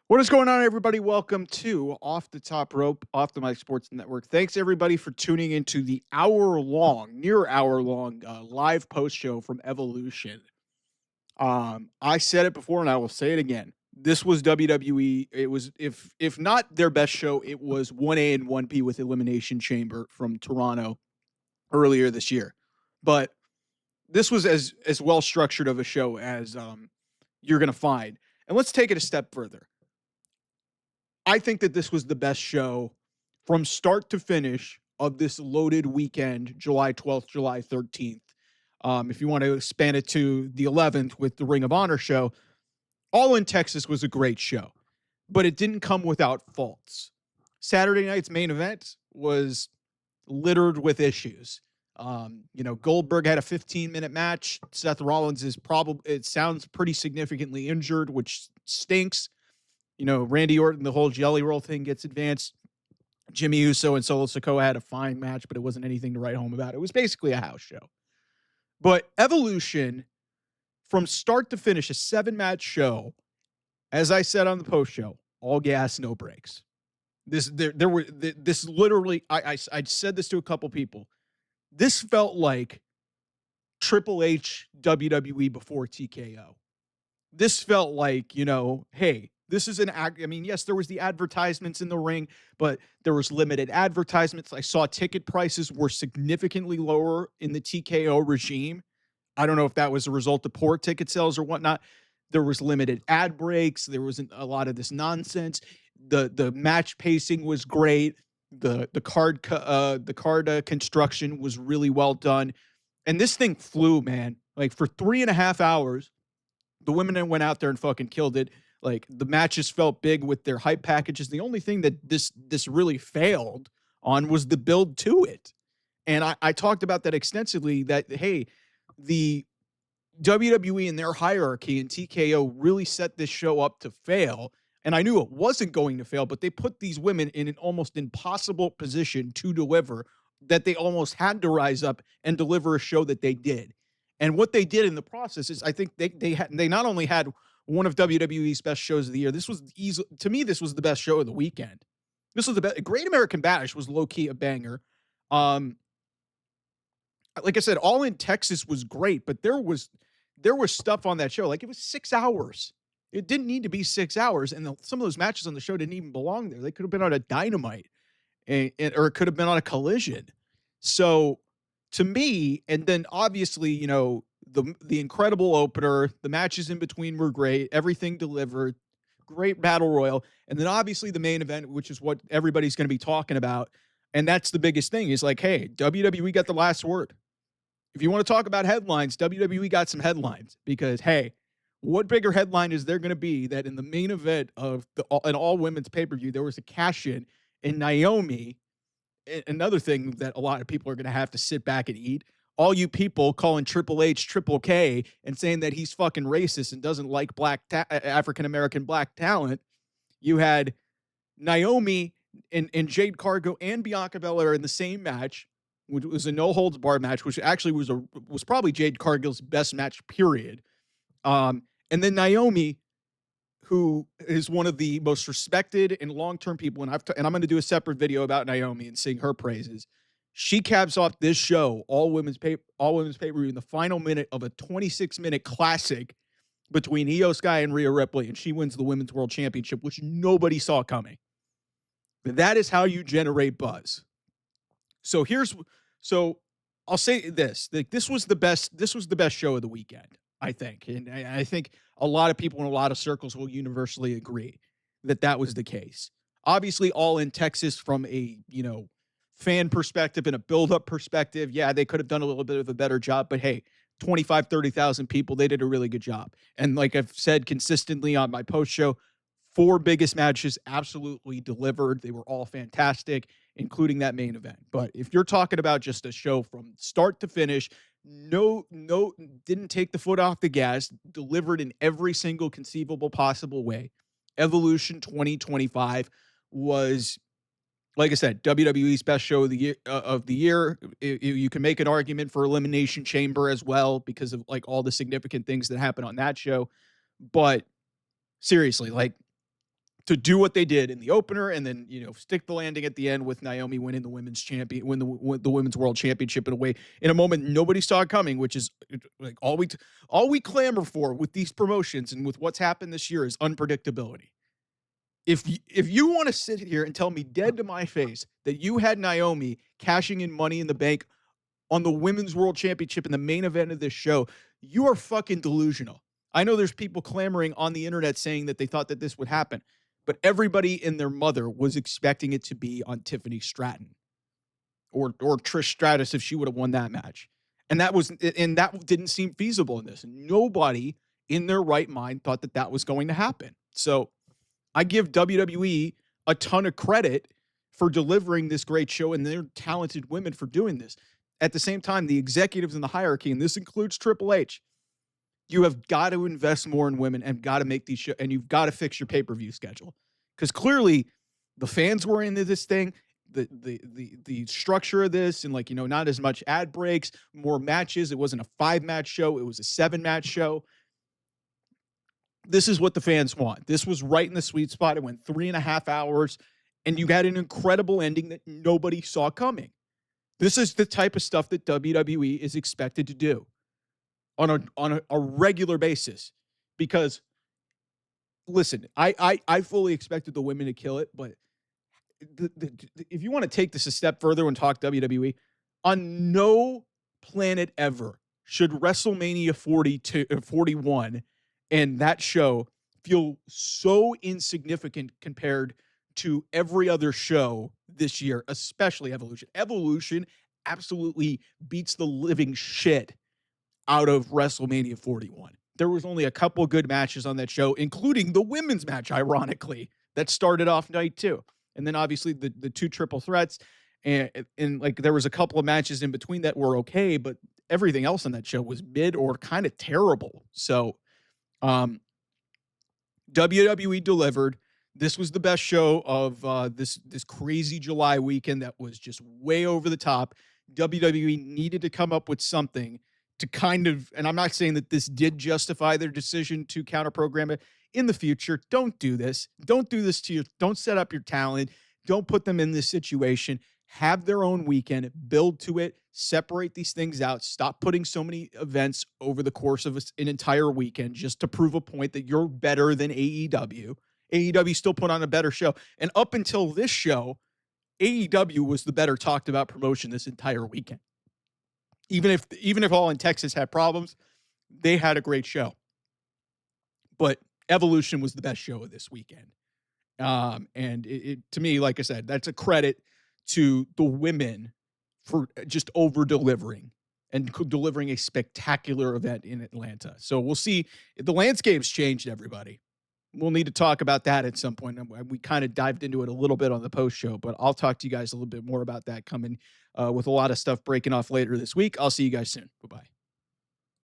What is going on, everybody? Welcome to Off the Top Rope, Off the Mic Sports Network. Thanks, everybody, for tuning into the near hour long live post show from Evolution. I said it before, and I will say it again. This was WWE. It was, if not their best show, it was 1A and 1P with Elimination Chamber from Toronto earlier this year. But this was as well structured of a show as you're going to find. And let's take it a step further. I think that this was the best show from start to finish of this loaded weekend, July 12th, July 13th. If you want to span it to the 11th with the Ring of Honor show, All in Texas was a great show, but it didn't come without faults. Saturday night's main event was littered with issues. Goldberg had a 15-minute match. Seth Rollins it sounds pretty significantly injured, which stinks. Randy Orton, the whole Jelly Roll thing gets advanced. Jimmy Uso and Solo Sikoa had a fine match, but it wasn't anything to write home about. It was basically a house show. But Evolution, from start to finish, a 7-match show, as I said on the post show, all gas, no brakes. This literally, I said this to a couple people. This felt like Triple H WWE before TKO. This felt like, hey, this is yes, there was the advertisements in the ring, but there was limited advertisements. I saw ticket prices were significantly lower in the TKO regime. I don't know if that was a result of poor ticket sales or whatnot. There was limited ad breaks. There wasn't a lot of this nonsense. The match pacing was great. The card construction was really well done. And this thing flew, man. Like for 3.5 hours, the women that went out there and fucking killed it. Like the matches felt big with their hype packages. The only thing that this really failed on was the build to it. And I talked about that extensively, that, hey, the WWE and their hierarchy and TKO really set this show up to fail. And I knew it wasn't going to fail, but they put these women in an almost impossible position to deliver, that they almost had to rise up and deliver a show that they did. And what they did in the process is, I think they not only had one of WWE's best shows of the year. This was to me, this was the best show of the weekend. This was the best. Great American Bash was low key a banger. Like I said, All in Texas was great, but there was stuff on that show. Like it was 6 hours. It didn't need to be 6 hours, and some of those matches on the show didn't even belong there. They could have been on a Dynamite, or it could have been on a Collision. So to me, and then obviously, the incredible opener, the matches in between were great, everything delivered, great battle royal, and then obviously the main event, which is what everybody's going to be talking about, and that's the biggest thing, is like, hey, WWE got the last word. If you want to talk about headlines, WWE got some headlines, because, hey, what bigger headline is there going to be that in the main event of an all-women's pay-per-view, there was a cash-in in Naomi, another thing that a lot of people are going to have to sit back and eat. All you people calling Triple H Triple K and saying that he's fucking racist and doesn't like African-American black talent. You had Naomi and Jade Cargill and Bianca Belair in the same match, which was a no-holds-barred match, which actually was probably Jade Cargill's best match, period. And then Naomi, who is one of the most respected and long-term people, and I'm going to do a separate video about Naomi and sing her praises. She caps off this show, all women's pay-per-view, in the final minute of a 26-minute classic between Io Sky and Rhea Ripley, and she wins the Women's World Championship, which nobody saw coming. That is how you generate buzz. So I'll say this: this was the best show of the weekend, I think, and I think a lot of people in a lot of circles will universally agree that was the case. Obviously, All in Texas, from a fan perspective and a build-up perspective, yeah, they could have done a little bit of a better job, but hey, 25, 30,000 people, they did a really good job. And like I've said consistently on my post show, 4 biggest matches absolutely delivered. They were all fantastic, including that main event. But if you're talking about just a show from start to finish, no, didn't take the foot off the gas, delivered in every single conceivable possible way. Evolution 2025 was, like I said, WWE's best show of the year. You can make an argument for Elimination Chamber as well, because of like all the significant things that happened on that show. But seriously, like, to do what they did in the opener and then, stick the landing at the end with Naomi winning the women's win the women's world championship in a moment nobody saw coming, which is like all we clamor for with these promotions and with what's happened this year is unpredictability. If you want to sit here and tell me dead to my face that you had Naomi cashing in Money in the Bank on the Women's World Championship in the main event of this show, you are fucking delusional. I know there's people clamoring on the internet saying that they thought that this would happen, but everybody and their mother was expecting it to be on Tiffany Stratton or Trish Stratus if she would have won that match. And that didn't seem feasible in this. Nobody in their right mind thought that that was going to happen. So I give WWE a ton of credit for delivering this great show and their talented women for doing this. At the same time, the executives in the hierarchy, and this includes Triple H, you have got to invest more in women and got to make these shows, and you've got to fix your pay-per-view schedule. Because clearly the fans were into this thing, the structure of this, and not as much ad breaks, more matches. It wasn't a 5-match show, it was a 7-match show. This is what the fans want. This was right in the sweet spot. It went 3.5 hours, and you got an incredible ending that nobody saw coming. This is the type of stuff that WWE is expected to do on a regular basis. Because, listen, I fully expected the women to kill it, but if you want to take this a step further and talk WWE, on no planet ever should WrestleMania 41 and that show feel so insignificant compared to every other show this year, especially Evolution. Evolution absolutely beats the living shit out of WrestleMania 41. There was only a couple good matches on that show, including the women's match, ironically, that started off night 2. And then obviously the 2 triple threats. And there was a couple of matches in between that were okay, but everything else on that show was mid or kind of terrible. So WWE delivered. This was the best show of this crazy July weekend that was just way over the top. WWE needed to come up with something to and I'm not saying that this did justify their decision to counter program it in the future. Don't do this. Don't do this don't set up your talent. Don't put them in this situation. Have their own weekend, build to it, separate these things out. Stop putting so many events over the course of an entire weekend just to prove a point that you're better than AEW. AEW still put on a better show. And up until this show, AEW was the better talked about promotion this entire weekend. Even if All in Texas had problems, they had a great show. But Evolution was the best show of this weekend. And it to me, like I said, that's a credit to the women for just over delivering and delivering a spectacular event in Atlanta. So we'll see. The landscape's changed, everybody. We'll need to talk about that at some point. We kind of dived into it a little bit on the post show, but I'll talk to you guys a little bit more about that coming with a lot of stuff breaking off later this week. I'll see you guys soon. Bye-bye.